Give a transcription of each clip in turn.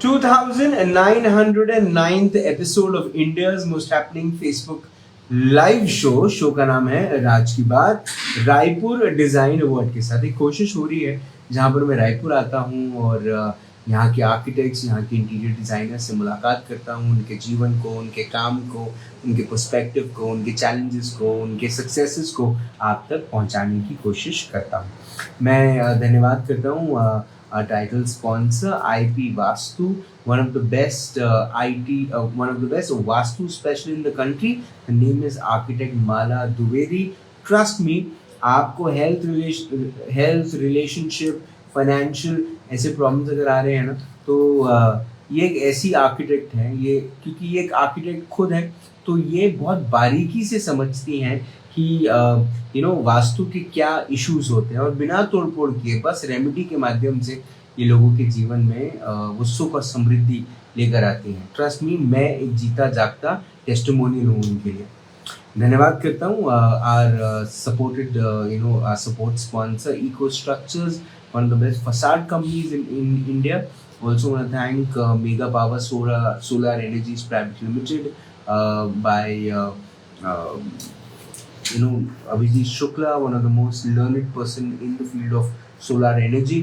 2909th episode of India's most happening Facebook live show का नाम है राज की बात। रायपुर डिज़ाइन अवार्ड के साथ एक कोशिश हो रही है जहाँ पर मैं रायपुर आता हूँ और यहाँ के आर्किटेक्ट्स, यहाँ के इंटीरियर डिज़ाइनर से मुलाकात करता हूँ, उनके जीवन को, उनके काम को, उनके पर्सपेक्टिव को, उनके चैलेंजेस को, उनके सक्सेसेस को आप तक पहुँचाने की कोशिश करता हूँ। मैं धन्यवाद करता हूँ title sponsor IP Vastu, one of the best one of the best Vastu special in the country. The name is architect Mala Duveri. Trust me, आपको हेल्थ रिलेशनशिप फाइनेंशियल ऐसे प्रॉब्लम्स अगर आ रहे हैं ना तो ये एक ऐसी आर्किटेक्ट है, ये क्योंकि ये एक आर्किटेक्ट खुद है तो ये बहुत बारीकी से समझती हैं कि वास्तु के क्या इश्यूज होते हैं और बिना तोड़फोड़ किए बस रेमेडी के माध्यम से ये लोगों के जीवन में वो सुख और समृद्धि लेकर आती हैं। ट्रस्ट मी, मैं एक जीता जागता टेस्टिमोनियल हूँ उनके लिए। धन्यवाद करता हूँ our support sponsor Eco Structures, one of the best facade companies in India. Also want to thank Mega Power Solar Energies Private Limited by Abhijit Shukla, one of the most learned person in the field of solar energy.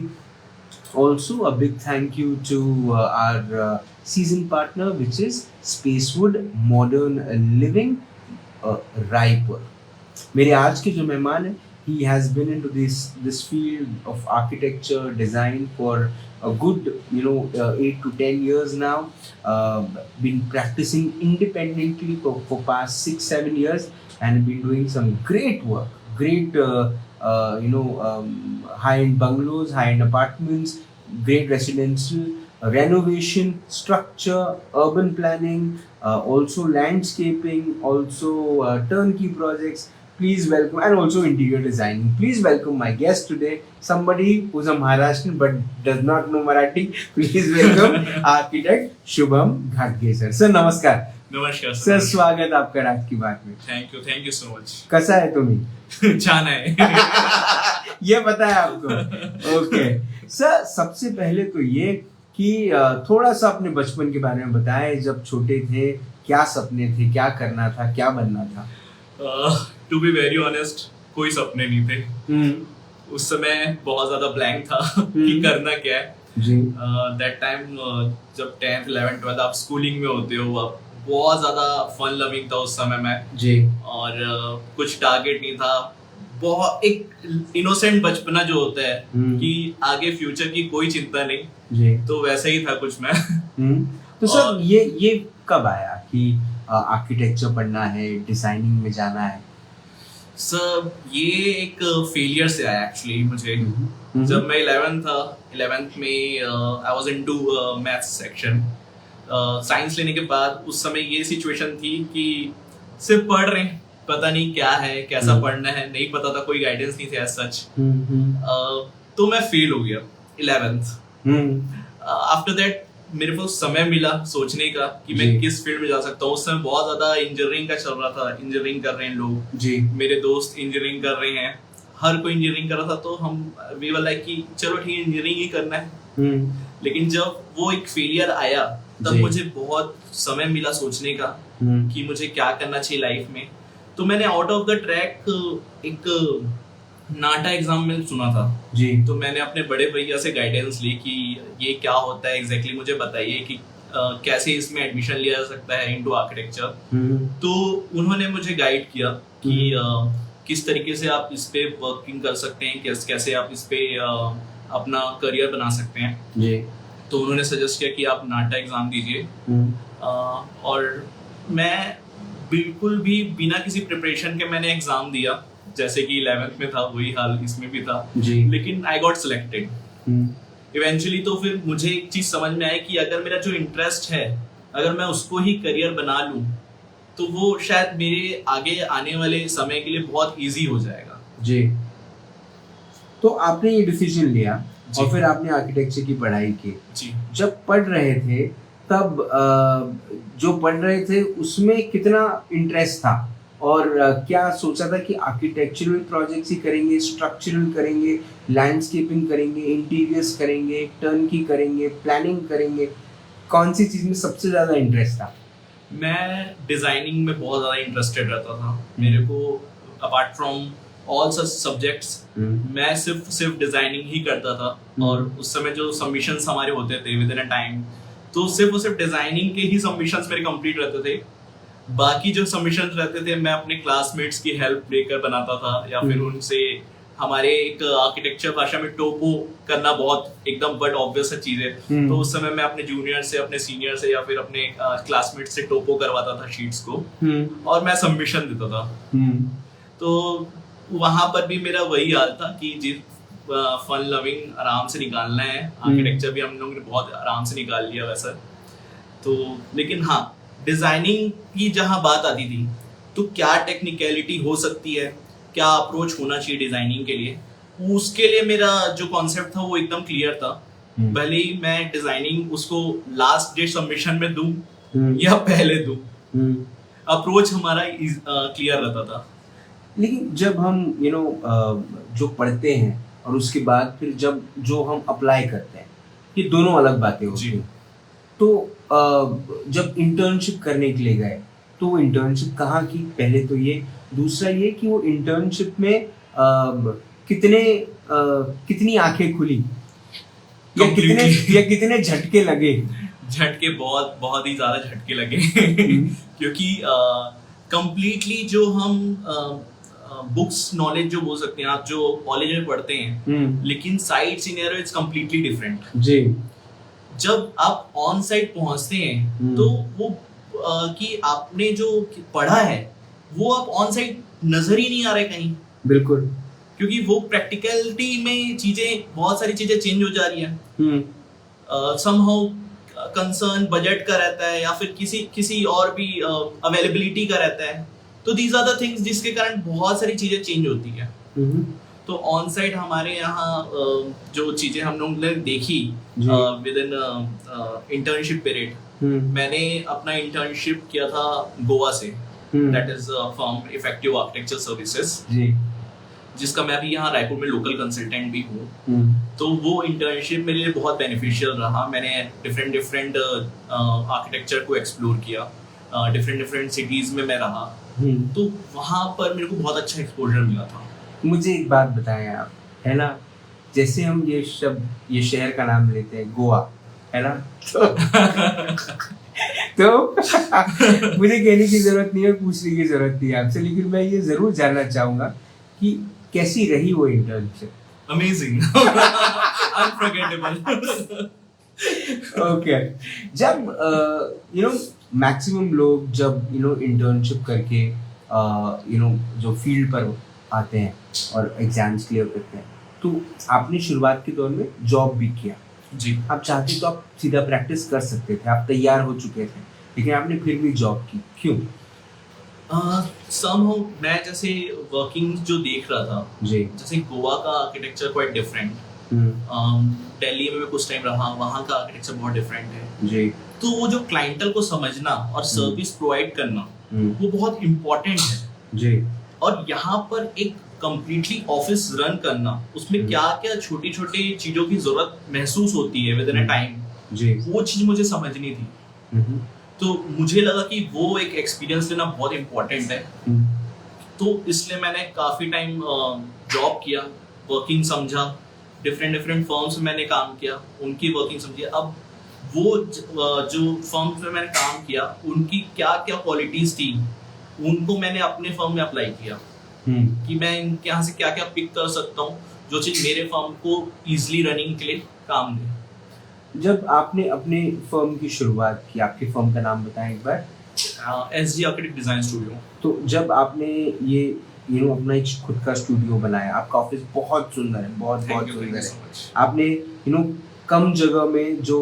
Also a big thank you to our season partner, which is Spacewood Modern Living Raipur. मेरे आज के जो मेहमान हैं, he has been into this field of architecture design for a good 8 to 10 years now. Been practicing independently for past 6-7 years and been doing some great work, great high-end bungalows, high-end apartments, great residential renovation, structure, urban planning, also landscaping, also turnkey projects. Please welcome, and also interior designing. Please welcome my guest today, somebody who's a Maharashtrian but does not know Marathi. Please welcome architect Shubham Ghadge sir. Sir, नमस्कार. नमस्कार sir, स्वागत आपका राज की बात में। Thank you so much. कैसा है तुम्ही? छान है। ये पता है आपको? ओके सर, सबसे पहले तो ये कि थोड़ा सा अपने बचपन के बारे में बताएं। जब छोटे थे क्या सपने थे, क्या करना था, क्या बनना था? टू बी वेरी ऑनेस्ट, कोई सपने नहीं थे। उस समय बहुत ज्यादा ब्लैंक था कि करना क्या है। दैट टाइम जब 10th 11th 12th आप स्कूलिंग में होते हो, आप बहुत ज्यादा फन लविंग था उस समय में जी। और कुछ टारगेट नहीं था, बहुत एक इनोसेंट बचपना जो होता है कि आगे फ्यूचर की कोई चिंता नहीं जी। तो वैसे ही था कुछ मैं। तो सर ये कब आया कि आर्किटेक्चर पढ़ना है, डिजाइनिंग में जाना है? सर ये एक फेलियर से आया एक्चुअली मुझे। जब मैं 11th में आई was into maths section. Science लेने के बाद उस समय ये सिचुएशन थी कि सिर्फ पढ़ रहे हैं, पता नहीं क्या है, कैसा पढ़ना है, नहीं पता था, कोई गाइडेंस नहीं थे एज सच। तो मैं फेल हो गया 11th। आफ्टर दैट मेरे को समय मिला सोचने का कि मैं किस फील्ड में जा सकता हूँ। उस समय बहुत ज्यादा इंजीनियरिंग का चल रहा था, इंजीनियरिंग कर रहे हैं लोग जी। मेरे दोस्त इंजीनियरिंग कर रहे हैं, हर कोई इंजीनियरिंग कर रहा था, तो हम वी वर लाइक कि चलो ठीक है इंजीनियरिंग ही करना है। लेकिन जब वो एक फेलियर आया तब मुझे बहुत समय मिला सोचने का कि मुझे क्या करना चाहिए लाइफ में। तो मैंने आउट ऑफ द ट्रैक एक नाटा एग्जाम में सुना था जी। तो मैंने अपने बड़े भैया से गाइडेंस ली कि ये क्या होता है एग्जैक्टली, मुझे बताइए कि कैसे इसमें एडमिशन लिया जा सकता है इनटू आर्किटेक्चर। तो उन्होंने मुझे गाइड किया कि किस तरीके से आप इस पे वर्किंग कर सकते हैं, कैसे आप इस पे अपना करियर बना सकते हैं जी। तो उन्होंने सजेस्ट किया कि आप नाटा एग्जाम दीजिए। और मैं बिल्कुल भी बिना किसी प्रिपरेशन के मैंने एग्जाम दिया, जैसे कि 11th में था वही हाल इसमें भी था जी। लेकिन आई गॉट सिलेक्टेड इवेंचुअली। तो फिर मुझे एक चीज समझ में आई कि अगर मेरा जो इंटरेस्ट है, अगर मैं उसको ही करियर बना लूं तो वो शायद मेरे आगे आने वाले समय के लिए बहुत इजी हो जाएगा जी। तो आपने ये डिसीजन लिया और फिर आपने आर्किटेक्चर की पढ़ाई की जी। जब पढ़ रहे थे तब जो पढ़ रहे थे उसमें कितना इंटरेस्ट था और क्या सोचा था कि आर्किटेक्चरल प्रोजेक्ट्स ही करेंगे, स्ट्रक्चरल करेंगे, लैंडस्केपिंग करेंगे, इंटीरियर्स करेंगे, टर्नकी करेंगे, प्लानिंग करेंगे? कौन सी चीज में सबसे ज्यादा इंटरेस्ट था? मैं डिजाइनिंग में बहुत ज्यादा इंटरेस्टेड रहता था। मेरे को apart from all such subjects मैं सिर्फ डिजाइनिंग ही करता था। और उस समय जो सबमिशंस हमारे होते थे विद इन अ टाइम, तो सिर्फ डिजाइनिंग के ही सबमिशंस मेरे कंप्लीट रहते थे। बाकी जो सबमिशंस रहते थे मैं अपने क्लासमेट्स की हेल्प लेकर बनाता था, या फिर उनसे हमारे एक आर्किटेक्चर भाषा में टोपो करना बहुत एकदम बट ऑब्वियस चीज है। तो उस समय मैं अपने जूनियर से, अपने सीनियर से या फिर अपने क्लासमेट से टोपो करवाता था शीट्स को, और मैं सबमिशन देता था। तो वहां पर भी मेरा वही हाल था कि जिस फन लविंग आराम से निकालना है। आर्किटेक्चर भी हम लोग ने बहुत आराम से निकाल लिया वैसा। तो लेकिन हाँ, डिजाइनिंग की जहां बात आती थी तो क्या टेक्निकलिटी हो सकती है, क्या अप्रोच होना चाहिए डिजाइनिंग के लिए, उसके लिए मेरा जो कॉन्सेप्ट था वो एकदम क्लियर था। भले ही मैं डिजाइनिंग उसको लास्ट डे सबमिशन में दूं या पहले दूं, अप्रोच हमारा क्लियर रहता था। लेकिन जब हम जो पढ़ते हैं और उसके बाद फिर जब जो हम अप्लाई करते हैं, ये दोनों अलग बातें होती हैं। तो जब इंटर्नशिप करने के लिए गए तो वो इंटर्नशिप कहाँ की, पहले तो ये। दूसरा ये कि वो इंटर्नशिप में कितनी आंखें खुली या कितने झटके लगे? झटके बहुत बहुत ही ज्यादा झटके लगे क्योंकि कंप्लीटली जो हम बुक्स नॉलेज जो बोल सकते हैं आप, जो कॉलेज में पढ़ते हैं, लेकिन site scenario is completely different जी। जब आप ऑन साइट पहुंचते हैं तो वो कि आपने जो पढ़ा है वो आप ऑन साइट नजर ही नहीं आ रहे कहीं। बिल्कुल, क्योंकि वो प्रैक्टिकलिटी में बहुत सारी चीजें चेंज हो जा रही है। समहाउ कंसर्न बजट का रहता है या फिर किसी और भी अवेलेबिलिटी का रहता है। तो दीज आर द थिंग्स जिसके कारण बहुत सारी चीजें चेंज होती है। तो ऑन साइट हमारे यहाँ जो चीजें हम लोग ने देखी विद इन इंटर्नशिप पीरियड, मैंने अपना इंटर्नशिप किया था गोवा से, that is from effective architecture services, जिसका मैं अभी यहाँ रायपुर में लोकल कंसल्टेंट भी हूँ। तो वो इंटर्नशिप मेरे लिए बहुत बेनिफिशियल रहा। मैंने डिफरेंट आर्किटेक्चर को एक्सप्लोर किया, डिफरेंट सिटीज में मैं रहा। तो वहाँ पर मेरे को बहुत अच्छा एक्सपोजर मिला था। मुझे एक बात बताएं आप, है ना, जैसे हम ये शहर का नाम लेते हैं गोवा, है ना, तो मुझे कहने की जरूरत नहीं है, पूछने की जरूरत नहीं है आपसे, लेकिन मैं ये जरूर जानना चाहूंगा कि कैसी रही वो इंटर्नशिप? Amazing, unforgettable. ओके, जब मैक्सिमम लोग जब इंटर्नशिप करके जो फील्ड पर आते हैं और एग्जाम्स क्लियर करते हैं, तो आपने शुरुआत के दौर में जॉब भी किया जी। आप चाहते तो आप सीधा प्रैक्टिस कर सकते थे, आप तैयार हो चुके थे, लेकिन आपने फिर भी जॉब की, क्यों? somehow मैं जैसे वर्किंग जो देख रहा था जी, जैसे गोवा का आर्किटेक्चर क्वाइट डिफरेंट, दिल्ली में कुछ टाइम रहा, वहाँ का आर्किटेक्चर बहुत डिफरेंट है जी। तो वो जो क्लाइंटल को समझना और सर्विस प्रोवाइड करना वो बहुत इम्पोर्टेंट है जी। और यहाँ पर एक कंप्लीटली ऑफिस रन करना, उसमें क्या क्या छोटी छोटी चीजों की जरूरत महसूस होती है विद इन अ टाइम जी, वो चीज मुझे समझनी थी। तो मुझे लगा कि वो एक एक्सपीरियंस लेना बहुत इम्पोर्टेंट है। तो इसलिए मैंने काफी टाइम जॉब किया, वर्किंग समझा, डिफरेंट फर्म्स में मैंने काम किया, उनकी वर्किंग समझी। अब वो जो फर्म्स में मैंने काम किया उनकी क्या क्या क्वालिटीज थी, उनको मैंने अपने फर्म में अप्लाई किया कि मैं इनके यहाँ से क्या क्या पिक कर सकता हूँ जो चीज मेरे फर्म को इजिली रनिंग के लिए काम दे। जब आपने अपने फर्म की शुरुआत की, आपके फर्म का नाम बताएं एक बार। SG architect design studio. तो जब आपने ये अपना एक खुद का स्टूडियो बनाया, आपका ऑफिस बहुत सुंदर है, बहुत सुंदर है। आपने कम जगह में जो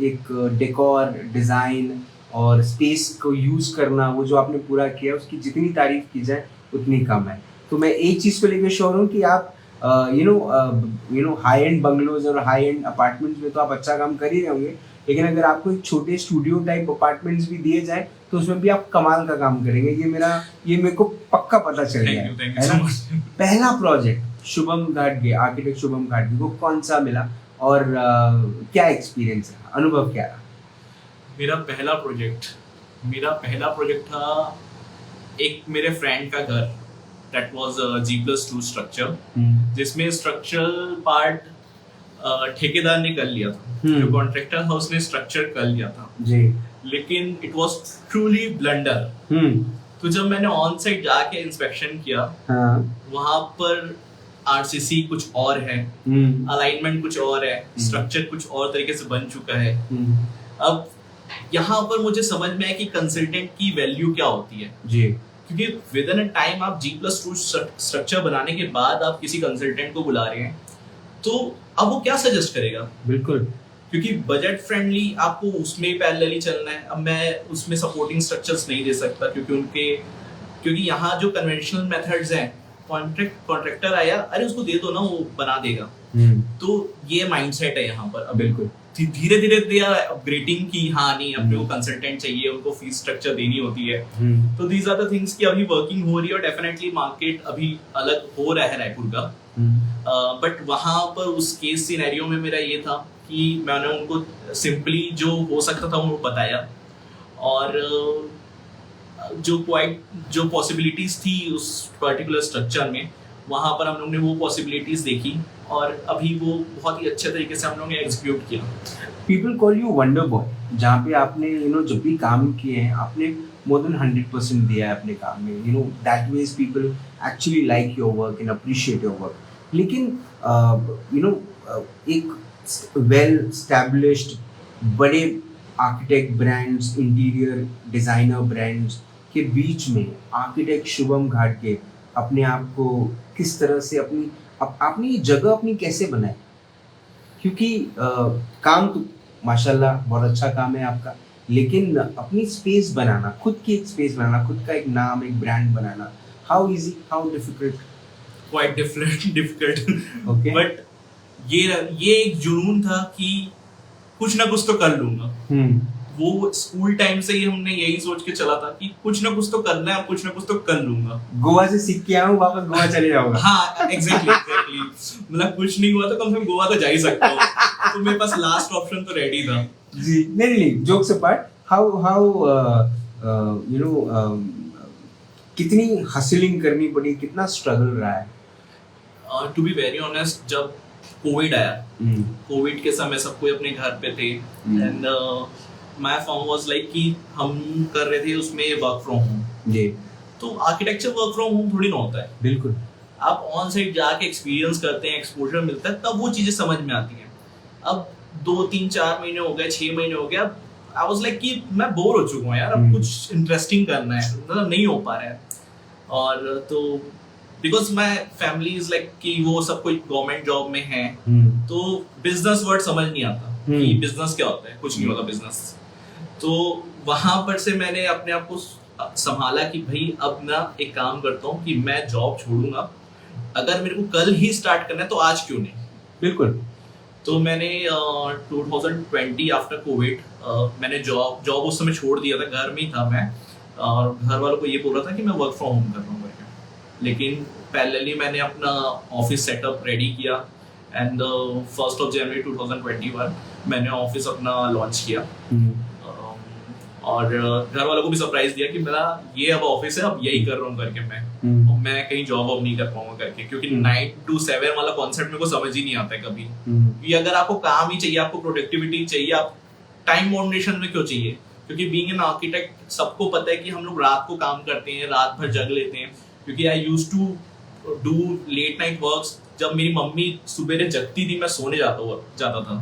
एक डेकोर डिजाइन और स्पेस को यूज करना, वो जो आपने पूरा किया, उसकी जितनी तारीफ की जाए उतनी कम है। तो मैं एक चीज को लेकर श्योर हूँ कि आप हाई एंड बंगलोज और हाई एंड अपार्टमेंट्स में तो आप अच्छा काम कर ही रहे होंगे, लेकिन अगर आपको एक छोटे स्टूडियो टाइप अपार्टमेंट्स भी दिए जाए तो उसमें भी आप कमाल का काम करेंगे। ये मेरे को पक्का पता चल गया है ना। पहला प्रोजेक्ट शुभम घाटगे, आर्किटेक्ट शुभम घाटगे को कौन सा मिला और क्या एक्सपीरियंस रहा, अनुभव क्या रहा? मेरा पहला प्रोजेक्ट था एक मेरे फ्रेंड का घर, दैट वाज G+2 स्ट्रक्चर, जिसमें स्ट्रक्चरल पार्ट ठेकेदार ने कर लिया था, जो कॉन्ट्रैक्टर था उसने स्ट्रक्चर कर लिया था जी, लेकिन इट वाज ट्रूली ब्लंडर। तो जब मैंने ऑन साइट जाके इंस्पेक्शन किया, वहां पर आरसीसी कुछ और है, अलाइनमेंट कुछ और है, स्ट्रक्चर कुछ और तरीके से बन चुका है। अब यहाँ पर मुझे समझ में आया कि कंसल्टेंट की वैल्यू क्या होती है जी, क्योंकि विद इन अ टाइम आप G+2 स्ट्रक्चर बनाने के बाद आप किसी कंसल्टेंट को बुला रहे हैं, तो अब वो क्या सजेस्ट करेगा? बिल्कुल, क्योंकि बजट फ्रेंडली आपको उसमें पैरेलली चलना है। अब मैं उसमें सपोर्टिंग स्ट्रक्चर्स नहीं दे सकता क्योंकि यहाँ जो कन्वेंशनल मेथड्स हैं, कॉन्ट्रैक्टर आया, अरे उसको दे दो ना, वो बना देगा। तो ये माइंडसेट है यहाँ पर। अब बिल्कुल धीरे धीरे दे आर अपग्रेडिंग की हाँ नहीं अपने को कंसल्टेंट चाहिए, उनको फीस स्ट्रक्चर देनी होती है। तो दीज आर द थिंग्स की अभी वर्किंग हो रही है और डेफिनेटली मार्केट अभी अलग हो रहा है रायपुर का। बट वहां पर उस केस सिनेरियो में मेरा ये था कि मैंने उनको सिंपली जो हो सकता था वो बताया, और जो पॉसिबिलिटीज थी उस पर्टिकुलर स्ट्रक्चर में, वहां पर हम लोग ने वो पॉसिबिलिटीज देखी और अभी वो बहुत ही अच्छे तरीके से हम लोग ने एग्जीक्यूट किया। People call you wonder boy, जहाँ पे आपने जब भी काम किए हैं आपने मोर देन 100% दिया है अपने काम में। That means people actually like your work and appreciate your work. लेकिन एक वेल स्टैब्लिश्ड बड़े architect brands, interior designer brands के बीच में आर्किटेक्ट शुभम घाटगे अपने आप को किस तरह से अपनी जगह अपनी कैसे बनाए? क्योंकि काम तो माशाल्लाह बहुत अच्छा काम है आपका, लेकिन अपनी स्पेस बनाना, खुद की एक स्पेस बनाना, खुद का एक नाम, एक brand banana, how easy, how difficult? Quite difficult. Okay, but ये एक जुनून था कि कुछ ना कुछ तो कर लूंगा। वो स्कूल टाइम से ही हमने यही सोच के चला था कि कुछ ना कुछ तो करना है, कुछ ना कुछ तो कर लूंगा। गोवा से सीख के आया हूँ, वापस गोवा चले जाऊंगा। हाँ एग्जैक्टली मतलब कुछ नहीं हुआ तो कम से कम गोवा तो जा ही सकता हूँ। तो मेरे पास लास्ट ऑप्शन तो रेडी था जी। नहीं, जोक्स अपार्ट, हाउ कितनी हसलिंग करनी पड़ी, कितना स्ट्रगल रहा है? टू बी वेरी ऑनेस्ट, जब कोविड आया, कोविड के समय सब कोई अपने घर पे थे and my form was like कि हम कर रहे थे उसमें वर्क फ्रॉम होम जी। तो आर्किटेक्चर वर्क फ्रॉम होम थोड़ी ना होता है। बिल्कुल, आप ऑन साइट जाके एक्सपीरियंस करते हैं, एक्सपोजर मिलता है, तब वो चीजें समझ में आती हैं। अब 2-3-4 महीने हो गए, 6 महीने हो गए, अब आई वाज लाइक कि मैं बोर हो चुका हूँ यार, अब कुछ इंटरेस्टिंग करना है, मतलब नहीं हो पा रहा है। और तो because my family is like कि वो सब कोई गवर्नमेंट जॉब में है, तो बिजनेस वर्ड समझ नहीं आता कि बिजनेस क्या होता है, कुछ नहीं होता बिजनेस। तो वहां पर से मैंने अपने आप को संभाला कि भाई अब ना एक काम करता हूँ कि मैं जॉब छोड़ूंगा, अगर मेरे को कल ही स्टार्ट करना है तो आज क्यों नहीं। बिल्कुल। तो मैंने 2020 आफ्टर कोविड मैंने जॉब उस समय छोड़ दिया था, घर में ही था मैं, और घर वालों को ये बोल रहा था कि मैं वर्क फ्रॉम होम कर रहा हूँ करके। लेकिन पैरेलली मैंने अपना ऑफिस सेटअप रेडी किया एंड 1 जनवरी 2021 मैंने ऑफिस अपना लॉन्च किया। और घर वालों को भी सरप्राइज दिया कि मेरा ये अब ऑफिस है, अब यही कर रहा हूँ करके मैं कहीं जॉब अब नहीं कर पाऊंगा करके, क्योंकि 9 to 7 वाला कॉन्सेप्ट मेरे को समझ ही नहीं आता है कभी। कि अगर आपको काम ही चाहिए, आपको प्रोडक्टिविटी चाहिए, आप टाइम बाउंडेशन में क्यों चाहिए? क्योंकि बीइंग एन आर्किटेक्ट सबको पता है कि हम लोग रात को काम करते हैं, रात भर जग लेते हैं। क्योंकि I used to do late night works, जब मेरी मम्मी सुबह जगती थी मैं सोने जाता था।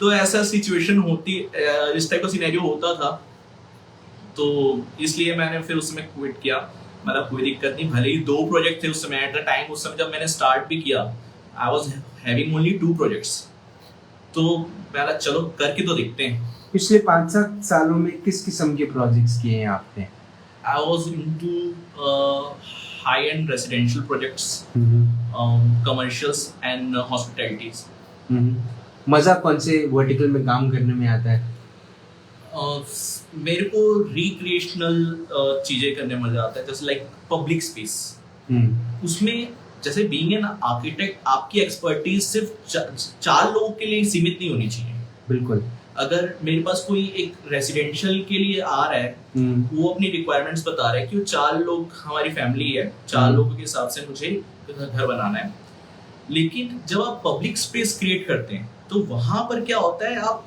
तो ऐसा सिचुएशन होती, इस टाइप का सिनेरियो होता था, तो इसलिए मैंने फिर उसमें क्विट किया। मतलब कोई दिक्कत नहीं, भले ही 2 प्रोजेक्ट थे उस समय एट द टाइम, उस समय जब मैंने स्टार्ट भी किया I was having only 2 projects. तो पहला चलो करके तो देखते हैं। पिछले 5-7 सालों में किस किस्म के प्रोजेक्ट्स किए हैं आपने? I was into high end residential projects, commercials and hospitalities. मजा कौन से वर्टिकल में काम करने में आता है? मेरे को रिक्रिएशनल चीजें करने में मजा आता है, जैसे लाइक पब्लिक स्पेस। उसमें जैसे बीइंग एन आर्किटेक्ट आपकी एक्सपर्टीज सिर्फ 4 लोगों के लिए सीमित नहीं होनी चाहिए। बिल्कुल। अगर मेरे पास कोई एक रेसिडेंशियल के लिए आ रहा है, वो अपनी रिक्वायरमेंट्स बता रहा है कि वो 4 लोग हमारी फैमिली है, 4 लोगों के हिसाब से मुझे घर बनाना है। लेकिन जब आप पब्लिक स्पेस क्रिएट करते हैं तो वहां पर क्या होता है, आप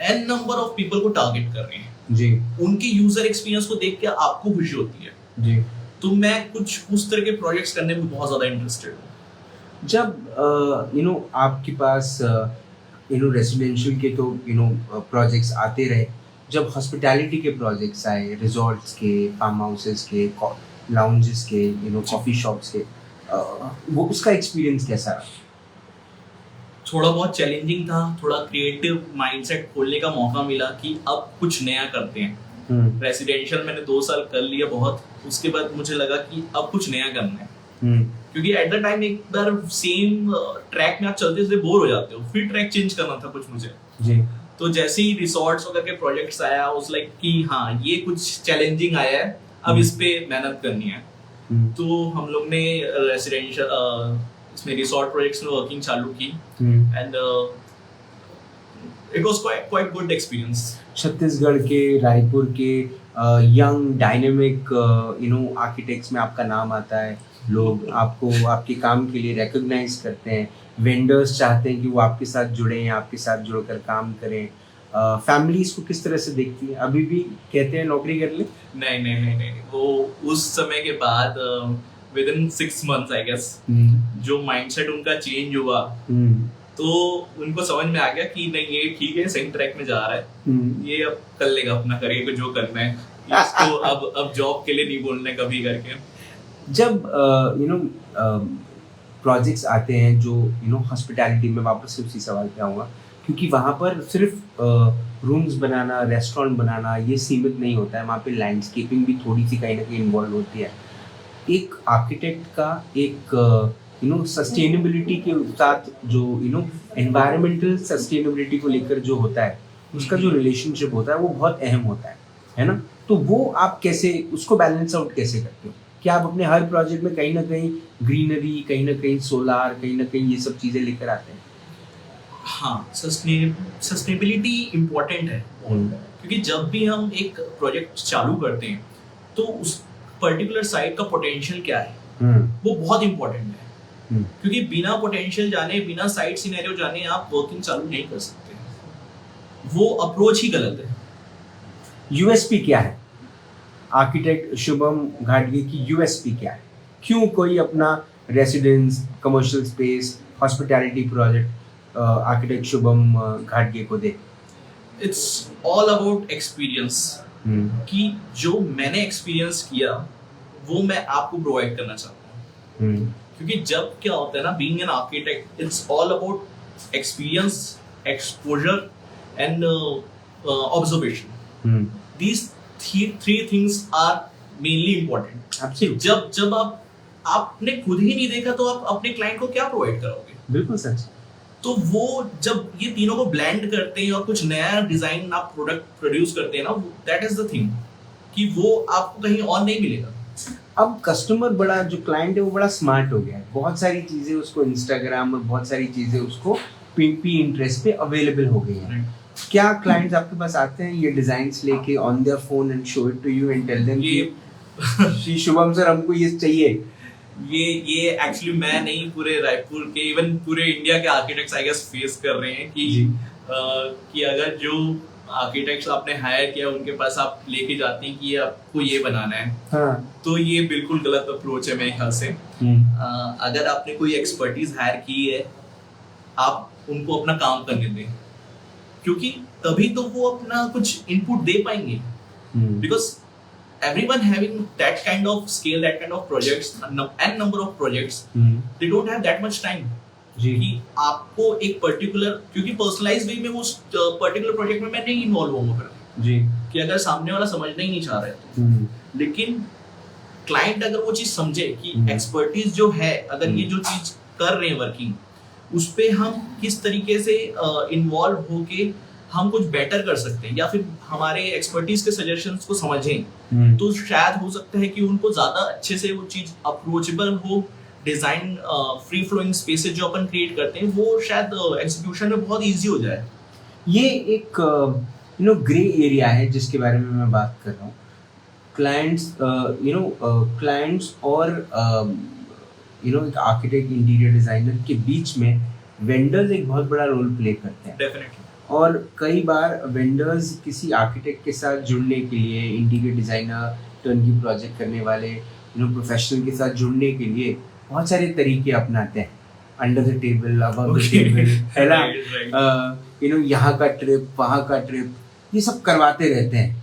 n नंबर ऑफ पीपल को टारगेट कर रहे हैं जी, उनके यूजर एक्सपीरियंस को देख के आपको खुशी होती है जी। तो मैं कुछ उस तरह के प्रोजेक्ट्स करने में बहुत ज्यादा इंटरेस्टेड हूँ। जब आपके पास रेसिडेंशियल के तो प्रोजेक्ट्स आते रहे, जब हॉस्पिटैलिटी के प्रोजेक्ट्स आए, रिजॉर्ट्स के, फार्म हाउसेस के, लाउंजेस के, कॉफी शॉप्स के, वो उसका एक्सपीरियंस कैसा रहा? थोड़ा बहुत चैलेंजिंग था, थोड़ा क्रिएटिव माइंडसेट खोलने का मौका मिला कि अब कुछ नया करते हैं। रेसिडेंशियल मैंने 2 साल कर लिया बहुत, उसके बाद मुझे लगा कि अब कुछ नया करना है। क्योंकि एट द टाइम एक बार सेम ट्रैक में आप चलते चलते बोर हो जाते हो, फिर ट्रैक चेंज करना था कुछ मुझे जी। तो जैसे ही रिसोर्ट्स वगैरह के प्रोजेक्ट्स आया, उस लाइक कि हाँ ये कुछ चैलेंजिंग आया है, अब इस पे मेहनत करनी है। तो हम लोग ने रेसिडेंशियल इसमें रिसोर्ट प्रोजेक्ट्स में वर्किंग चालू की and it was quite good experience. Chhattisgarh के, रायपुर के यंग डायनेमिक आर्किटेक्ट्स में आपका नाम आता है, लोग आपको आपके काम के लिए रिकॉग्नाइज करते हैं, वेंडर्स चाहते हैं कि वो आपके साथ जुड़ें, आपके साथ जुड़कर काम करें। फैमिलीज को किस तरह से देखती है? अभी भी कहते हैं नौकरी कर ले? नहीं, वो उस समय के बाद within 6 months I guess जो माइंडसेट उनका चेंज हुआ, तो उनको समझ में आ गया कि नहीं ये ठीक है, सही ट्रैक में जा रहा है, ये अब कर लेगा अपना करियर को जो करना है, इसको अब जॉब के लिए नहीं बोलना है कभी करके। जब प्रोजेक्ट्स आते हैं जो हॉस्पिटैलिटी में, वापस से उसी सवाल पे आऊँगा, क्योंकि वहाँ पर सिर्फ रूम्स बनाना, रेस्टोरेंट बनाना ये सीमित नहीं होता है, वहाँ पे लैंडस्केपिंग भी थोड़ी सी कहीं ना कहीं इन्वॉल्व होती है। एक आर्किटेक्ट का एक सस्टेनेबिलिटी के साथ जो एनवायरमेंटल सस्टेनेबिलिटी को लेकर जो होता है, उसका जो रिलेशनशिप होता है वो बहुत अहम होता है ना? तो वो आप कैसे उसको बैलेंस आउट कैसे करते हो? क्या आप अपने हर प्रोजेक्ट में कहीं ना कहीं ग्रीनरी, कहीं ना कहीं सोलार, कहीं ना कहीं ये सब चीज़ें लेकर आते हैं? हाँ, सस्टेनेबिलिटी इम्पोर्टेंट है क्योंकि जब भी हम एक प्रोजेक्ट चालू करते हैं तो उस पर्टिकुलर साइट का पोटेंशियल क्या है वो बहुत इम्पोर्टेंट है। क्योंकि बिना पोटेंशियल जाने, बिना साइट सिनेरियो जाने आप वर्किंग चालू नहीं कर सकते, वो अप्रोच ही गलत है। यूएसपी क्या है आर्किटेक्ट शुभम घाटगे की? यूएसपी क्या है? क्यों कोई अपना residence, commercial space, hospitality project architect Shubham घाटगे को दे? इट्स ऑल अबाउट एक्सपीरियंस, कि जो मैंने एक्सपीरियंस किया वो मैं आपको प्रोवाइड करना चाहता हूँ। क्योंकि जब क्या होता है ना, being an architect it's all about experience, exposure and observation. These three things are mainly important. जब आपने खुद ही नहीं देखा तो आप अपने क्लाइंट को क्या प्रोवाइड करोगे? बिल्कुल सच। तो वो जब ये तीनों को ब्लेंड करते हैं और कुछ नया डिजाइन आप प्रोडक्ट प्रोड्यूस करते हैं ना, दैट इज द थिंग कि वो आपको कहीं और नहीं मिलेगा। अब कस्टमर बड़ा, जो क्लाइंट है वो बड़ा स्मार्ट हो गया है, बहुत सारी चीज़ें उसको इंस्टाग्राम और बहुत सारी चीज़ें उसको Pinterest पे अवेलेबल हो गई हैं। क्या क्लाइंट्स आपके पास आते हैं ये डिजाइन्स लेके on their phone and show it to you and tell them कि शुभम सर हमको ये चाहिए? ये एक्चुअली मैं नहीं, पूरे रायपुर के, इवन पूरे इंडिया के आर्किटेक्ट्स आई गेस फेस कर रहे हैं कि अगर जो आर्किटेक्ट्स आपने हायर किया उनके पास आप लेके जाते हैं कि ये आपको ये बनाना है, हाँ। तो ये बिल्कुल गलत अप्रोच है मेरे ख्याल से। अगर आपने कोई एक्सपर्टीज हायर की है, आप उनको अपना काम करने दें, क्योंकि तभी तो वो अपना कुछ इनपुट दे पाएंगे। Because everyone having that kind of scale, that kind of projects, n number of projects, they don't have that much time कि आपको एक पर्टिकुलर, क्योंकि पर्सनलाइज वे में उस पर्टिकुलर प्रोजेक्ट में मैं नहीं इन्वॉल्व होऊंगा जी, कि अगर सामने वाला समझना ही नहीं चाह रहा है तो। लेकिन क्लाइंट अगर वो चीज समझे कि एक्सपर्टीज जो है, अगर ये जो चीज कर रहे हैं वर्किंग, उस पे हम किस तरीके से इन्वॉल्व होके हम कुछ बेटर कर सकते हैं, या फिर हमारे एक्सपर्टीज के सजेशंस को समझें, तो शायद हो सकता है कि उनको ज्यादा अच्छे से वो चीज अप्रोचेबल हो। डिजाइन फ्री फ्लोइंग स्पेसेस जो अपन क्रिएट करते हैं वो शायद एग्जीक्यूशन में बहुत इजी हो जाए। ये एक ग्रे एरिया है जिसके बारे में मैं बात कर रहा हूँ। क्लाइंट्स और एक आर्किटेक्ट इंटीरियर डिजाइनर के बीच में वेंडर्स एक बहुत बड़ा रोल प्ले करते हैं। डेफिनेटली। और कई बार वेंडर्स किसी आर्किटेक्ट के साथ जुड़ने के लिए, इंटीरियर डिजाइनर, टर्नकी प्रोजेक्ट करने वाले प्रोफेशनल के साथ जुड़ने के लिए बहुत सारे तरीके अपनाते हैं। Under the table, above the table, है ना, यहाँ का ट्रिप, वहाँ का ट्रिप, ये सब करवाते रहते हैं।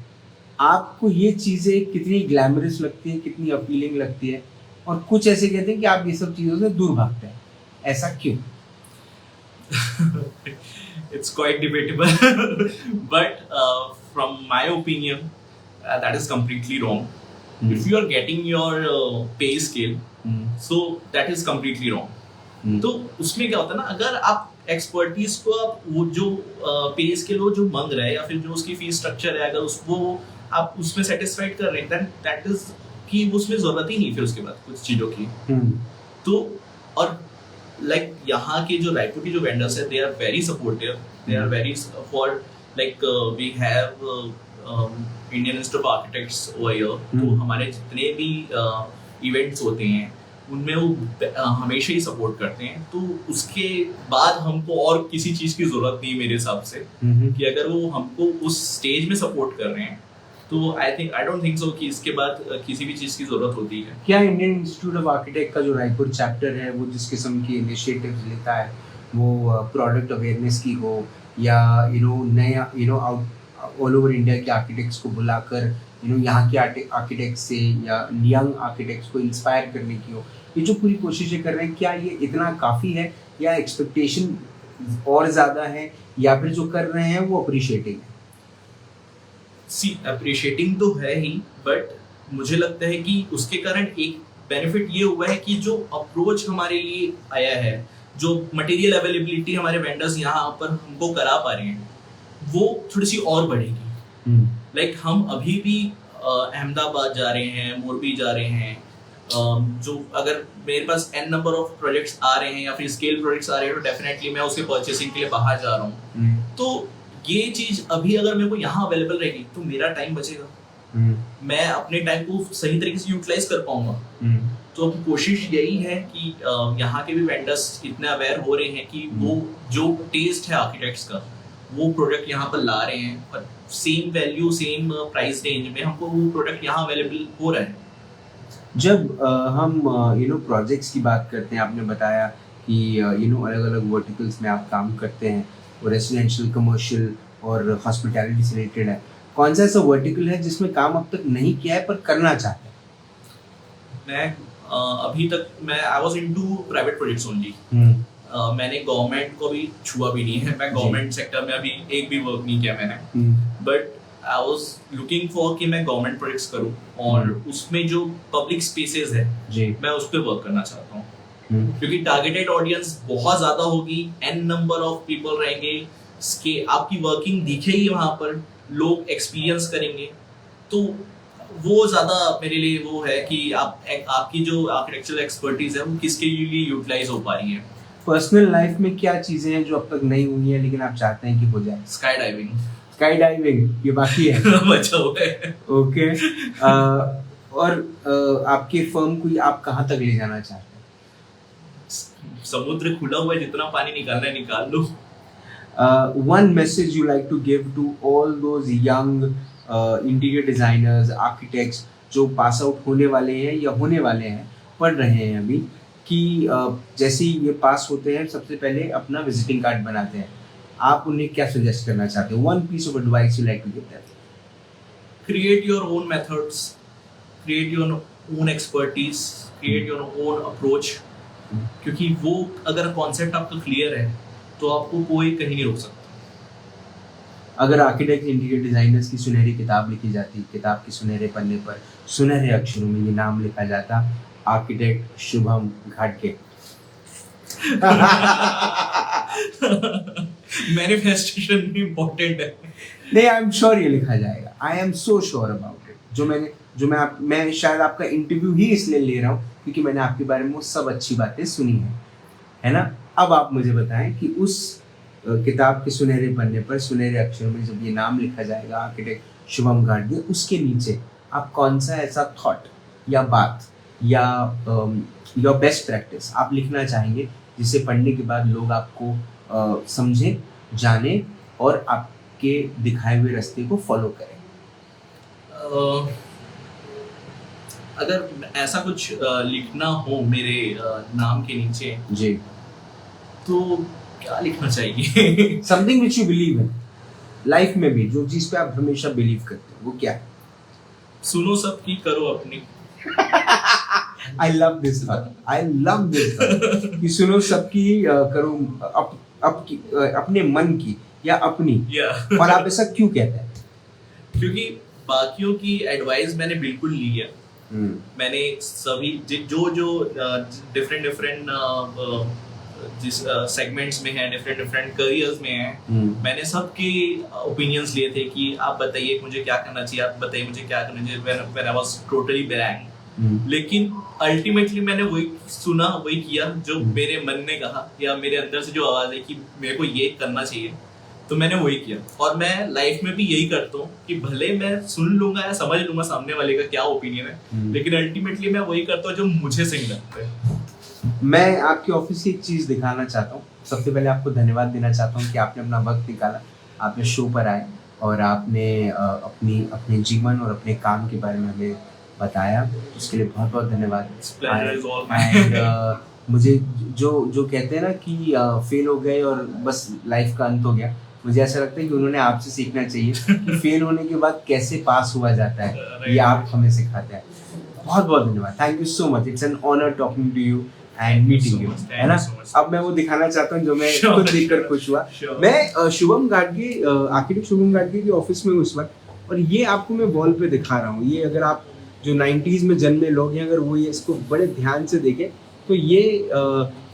आपको ये चीज़ें कितनी ग्लैमरस लगती है, कितनी अपीलिंग लगती है? और कुछ ऐसे कहते हैं कि आप ये सब चीज़ों से दूर भागते हैं, ऐसा क्यों? It's quite debatable, but from my opinion, that is completely wrong. If you are getting your pay scale, so that is completely wrong. तो उसमें क्या होता है ना, अगर आप एक्सपर्टीज को आप वो जो पे स्केल वो जो मांग रहा है या फिर जो उसकी फीस स्ट्रक्चर है, अगर उसको आप उसमें सेटिस्फाइड कर रहे हैं, देन दैट इज कि उसमें जरूरत ही नहीं फिर उसके बाद कुछ चीजों की। तो और लाइक यहाँ के जो रायपुर की जो वेंडर्स है, they are very supportive, they are very for like we have Indian Institute of Architects over here. तो हमारे जितने भी इवेंट्स होते हैं उनमें वो हमेशा ही सपोर्ट करते हैं। तो उसके बाद हमको और किसी चीज की जरूरत नहीं मेरे हिसाब से, कि अगर वो हमको उस स्टेज में सपोर्ट कर रहे हैं तो आई डोंट थिंक सो कि इसके बाद किसी भी चीज की जरूरत होती है। क्या इंडियन इंस्टीट्यूट ऑफ आर्किटेक्ट का जो रायपुर चैप्टर है वो जिस किस्म की इनिशिएटिव्स लेता है, वो प्रोडक्ट अवेयरनेस की हो या नया ऑल ओवर इंडिया के आर्किटेक्ट्स को बुलाकर यहाँ के आर्किटेक्ट्स से या यंग आर्किटेक्ट्स को इंस्पायर करने की हो, ये जो पूरी कोशिशें कर रहे हैं, क्या ये इतना काफ़ी है या एक्सपेक्टेशन और ज़्यादा है, या फिर जो कर रहे हैं वो अप्रिशिएटिंग है? सी अप्रिशिएटिंग तो है ही, बट मुझे लगता है कि उसके कारण एक बेनिफिट ये हुआ है कि जो अप्रोच हमारे लिए आया है, जो मटेरियल अवेलेबिलिटी हमारे वेंडर्स यहाँ पर हमको करा पा रहे हैं, वो थोड़ी सी और बढ़ेगी। लाइक हम अभी भी अहमदाबाद जा रहे हैं, मोरबी जा रहे हैं, जो अगर मेरे पास n नंबर ऑफ प्रोजेक्ट्स आ रहे हैं या फिर स्केल प्रोजेक्ट्स आ रहे हैं, तो डेफिनेटली मैं उसके परचेसिंग के लिए बाहर जा रहा हूँ। तो ये चीज अभी अगर मेरे को यहाँ अवेलेबल रहेगी तो मेरा टाइम बचेगा, मैं अपने टाइम को सही तरीके से यूटिलाइज कर पाऊंगा। तो अब कोशिश यही है कि यहाँ के भी वेंडर्स इतने अवेयर हो रहे हैं कि वो जो टेस्ट है आर्किटेक्ट्स का, वो प्रोडक्ट यहाँ पर ला रहे हैं और same value same price range में हमको वो प्रोडक्ट यहाँ अवेलेबल हो रहा है। जब हम प्रोजेक्ट्स की बात करते हैं, आपने बताया कि अलग अलग वर्टिकल्स में आप काम करते हैं, वो रेसिडेंशियल, कमर्शियल और हॉस्पिटैलिटी से रिलेटेड है। कौन सा ऐसा वर्टिकल है जिसमें काम अब तक नहीं किया है पर करना चाहते हैं? मैं अभी तक आई was into private projects only. मैंने गवर्नमेंट को भी छुआ भी नहीं है, मैं गवर्नमेंट सेक्टर में अभी एक भी वर्क नहीं किया मैंने। But I was looking for कि मैं गवर्नमेंट प्रोजेक्ट्स करूं और उसमें जो पब्लिक स्पेसेस है मैं उस पर वर्क करना चाहता हूँ, क्योंकि टारगेटेड ऑडियंस बहुत ज्यादा होगी, n नंबर ऑफ पीपल रहेंगे, आपकी वर्किंग दिखेगी वहां पर, लोग एक्सपीरियंस करेंगे। तो वो ज्यादा मेरे लिए वो है कि आपकी जो आर्किटेक्चरल एक्सपर्टीज है वो किसके लिए यूटिलाइज हो पा रही है। पर्सनल लाइफ में क्या चीजें हैं जो अब तक नहीं हुई है लेकिन आप चाहते हैं कि हो जाए? स्काई डाइविंग ये बाकी है। बचा हुआ है। ओके। और आपके फर्म को आप कहाँ तक ले जाना चाहते हैं? समुद्र खुला हुआ है, जितना पानी निकालना है निकाल लो। One message you like to give to all those young interior designers, architects जो पास आउट होने वाले हैं या होने वाले हैं, पढ़ रहे हैं अभी, कि जैसे ही ये पास होते हैं सबसे पहले अपना विजिटिंग कार्ड बनाते हैं, आप उन्हें क्या सजेस्ट करना चाहते हो? One piece of advice you like to give them? Create your own methods, create your own expertise, create your own approach, क्योंकि वो अगर कॉन्सेप्ट आपका क्लियर है तो आपको कोई कहीं नहीं रोक सकता। अगर आर्किटेक्ट इंटीरियर डिजाइनर्स की सुनहरी किताब लिखी जाती, किताब के सुनहरे पन्ने पर सुनहरे अक्षरों में ये नाम लिखा जाता, आर्किटेक्ट शुभम घाटगे। मैनिफेस्टेशन भी इम्पोर्टेंट है। नहीं, आई एम श्योर ये लिखा जाएगा, I am so sure about it. मैं शायद आपका इंटरव्यू ही इसलिए ले रहा हूँ क्योंकि मैंने आपके बारे में वो सब अच्छी बातें सुनी है ना। अब आप मुझे बताएं कि उस किताब के सुनहरे पन्ने पर सुनहरे अक्षरों में जब ये नाम लिखा जाएगा आर्किटेक्ट शुभम घाटगे, उसके नीचे आप कौन सा ऐसा थॉट या बात या योर बेस्ट प्रैक्टिस आप लिखना चाहेंगे जिसे पढ़ने के बाद लोग आपको समझें, जाने और आपके दिखाए हुए रास्ते को फॉलो करें? अगर ऐसा कुछ लिखना हो मेरे नाम के नीचे जी, तो क्या लिखना चाहिए? Something which you believe in life में भी, जो चीज पे आप हमेशा बिलीव करते हो, वो क्या है? सुनो सबकी, करो अपनी। आई लव दिस कि सुनो सबकी, करो अपने मन की या अपनी। और आप ऐसा क्यों कहते हैं? क्योंकि बाकियों की एडवाइस मैंने बिल्कुल ली है। मैंने सभी जो डिफरेंट जिस सेगमेंट्स में है, डिफरेंट करियर्स में है, मैंने सबके ओपिनियंस लिए थे कि आप बताइए मुझे क्या करना चाहिए, आप बताइए मुझे क्या करना चाहिए, when I was totally blank. लेकिन अल्टीमेटली मैंने वही सुना, वही किया जो मेरे मन ने कहा या मेरे अंदर से जो आवाज है कि मेरे को ये करना चाहिए, तो मैंने वही किया। और मैं लाइफ में भी यही करता हूँ कि भले मैं सुन लूंगा या समझ लूंगा सामने वाले का क्या ओपिनियन है, लेकिन अल्टीमेटली मैं वही करता हूँ जो मुझे सही लगता है। मैं आपके ऑफिस की एक चीज दिखाना चाहता हूँ। सबसे पहले आपको धन्यवाद देना चाहता हूँ कि आपने अपना वक्त निकाला, आपने शो पर आए और आपने अपने जीवन और अपने काम के बारे में हमें बताया। उसके लिए बहुत बहुत धन्यवाद। मुझे जो कहते हैं ना कि फेल हो गए और बस लाइफ का अंत हो गया, मुझे ऐसा लगता है कि उन्होंने आपसे सीखना चाहिए कि फेल होने के बाद कैसे पास हुआ जाता है, ये आप हमें सिखाते हैं। बहुत बहुत धन्यवाद, thank you so much. It's an honour talking to you and meeting you, है ना? अब मैं वो दिखाना चाहता हूँ जो मैं खुद देखकर खुश हुआ। मैं शुभम घाटगे, आर्किटेक्ट शुभम घाटगे के ऑफिस में हूँ इस वक्त, और ये आपको मैं वॉल पे दिखा रहा हूँ। ये अगर आप जो 90s में जन्मे लोग हैं, अगर वो ये इसको बड़े ध्यान से देखें तो ये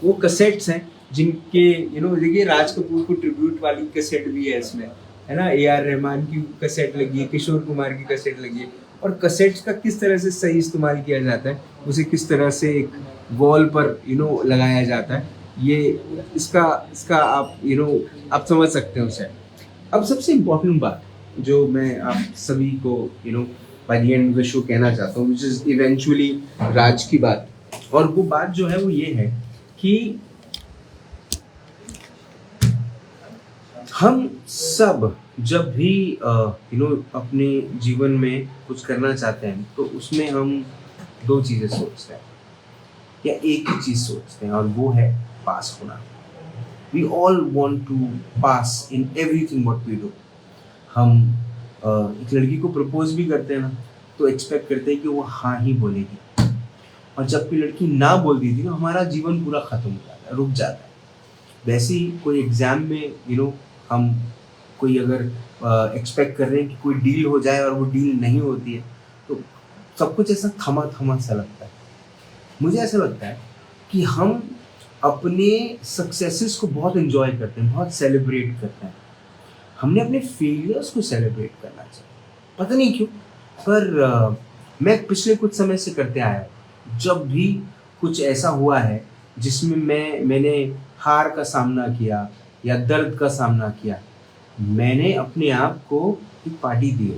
वो कैसेट्स हैं जिनके देखिए राज कपूर को ट्रिब्यूट वाली कैसेट भी है इसमें, है ना? AR रहमान की कैसेट लगी है, किशोर कुमार की कैसेट लगी है। और कैसेट्स का किस तरह से सही इस्तेमाल किया जाता है, उसे किस तरह से एक वॉल पर लगाया जाता है, ये इसका आप आप समझ सकते हैं उसे। अब सबसे इम्पोर्टेंट बात जो मैं आप सभी को by the end of the show कहना चाहता हूँ, विच इज इवेंचुअली राज की बात, और वो बात जो है वो ये है कि हम सब जब भी अपने जीवन में कुछ करना चाहते हैं तो उसमें हम दो चीज़ें सोचते हैं या एक ही चीज़ सोचते हैं, और वो है पास होना। We all want to pass in everything what we do. हम एक लड़की को प्रपोज भी करते हैं ना, तो एक्सपेक्ट करते हैं कि वो हाँ ही बोलेगी, और जब कोई लड़की ना बोल दी थी तो हमारा जीवन पूरा खत्म हो जाता है, रुक जाता है। वैसे ही कोई एग्जाम में हम कोई अगर एक्सपेक्ट कर रहे हैं कि कोई डील हो जाए और वो डील नहीं होती है, तो सब कुछ ऐसा थमा थमा सा लगता है। मुझे ऐसा लगता है कि हम अपने सक्सेसेस को बहुत एंजॉय करते हैं, बहुत सेलिब्रेट करते हैं। हमने अपने फेलियर्स को सेलिब्रेट करना चाहिए, पता नहीं क्यों, पर मैं पिछले कुछ समय से करते आया हूँ। जब भी कुछ ऐसा हुआ है जिसमें मैंने हार का सामना किया या दर्द का सामना किया, मैंने अपने आप को एक पार्टी दी,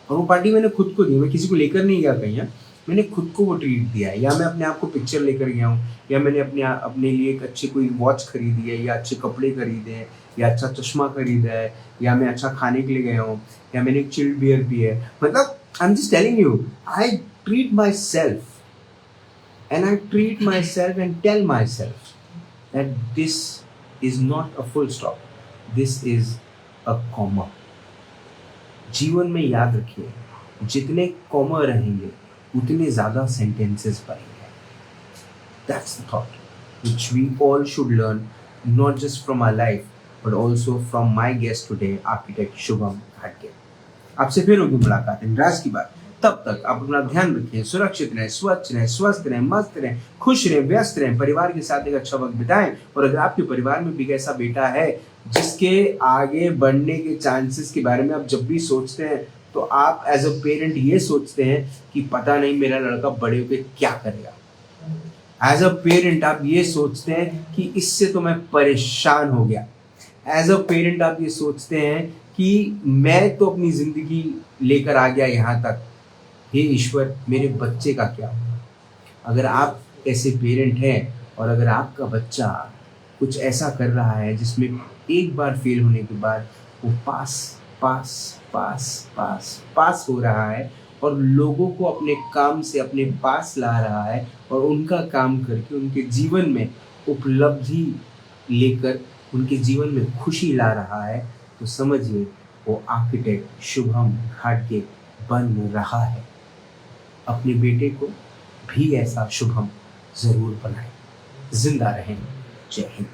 और वो पार्टी मैंने खुद को दी। मैं किसी को लेकर नहीं गया कहीं, मैंने खुद को वो ट्रीट दिया है। या मैं अपने आप को पिक्चर लेकर गया हूँ, या मैंने अपने लिए एक अच्छी कोई वॉच खरीदी है, या अच्छे कपड़े खरीदे हैं, या अच्छा चश्मा खरीदा है, या मैं अच्छा खाने के लिए गया हूँ, या मैंने एक चिल्ड बियर पी है। मतलब I am just telling you, I treat my self and I treat myself and tell myself that this is not a full stop, this is a comma. जीवन में याद रखिए, जितने कॉमा रहेंगे उतने ज़्यादा सेंटेंसेस बनेंगे। That's the thought which we all should learn, not just from our life but also from my guest today, architect Shubham घाटगे। आपसे फिर होगी मुलाकात इंद्राज की बात। तब तक आप अपना ध्यान रखें, सुरक्षित रहें, स्वच्छ रहें, स्वस्थ रहें, मस्त रहें, खुश रहें, व्यस्त रहें, परिवार के साथ एक अच्छा वक्त बिताएं। और अगर आपके परिवार में भी ऐसा बेटा है जिसके आगे बढ़ने के चांसेस के बारे में आप जब भी सोचते हैं, तो आप एज अ पेरेंट ये सोचते हैं कि पता नहीं मेरा लड़का बड़े होकर क्या करेगा। एज अ पेरेंट आप ये सोचते हैं कि इससे तो मैं परेशान हो गया। एज अ पेरेंट आप ये सोचते हैं कि मैं तो अपनी ज़िंदगी लेकर आ गया यहाँ तक, हे ईश्वर मेरे बच्चे का क्या होगा? अगर आप ऐसे पेरेंट हैं और अगर आपका बच्चा कुछ ऐसा कर रहा है जिसमें एक बार फेल होने के बाद वो पास पास पास पास पास हो रहा है और लोगों को अपने काम से अपने पास ला रहा है और उनका काम करके उनके जीवन में उपलब्धि लेकर उनके जीवन में खुशी ला रहा है, तो समझिए वो आर्किटेक्ट शुभम घाटगे बन रहा है। अपने बेटे को भी ऐसा शुभम ज़रूर बनाएं। जिंदा रहें। जय हिंद।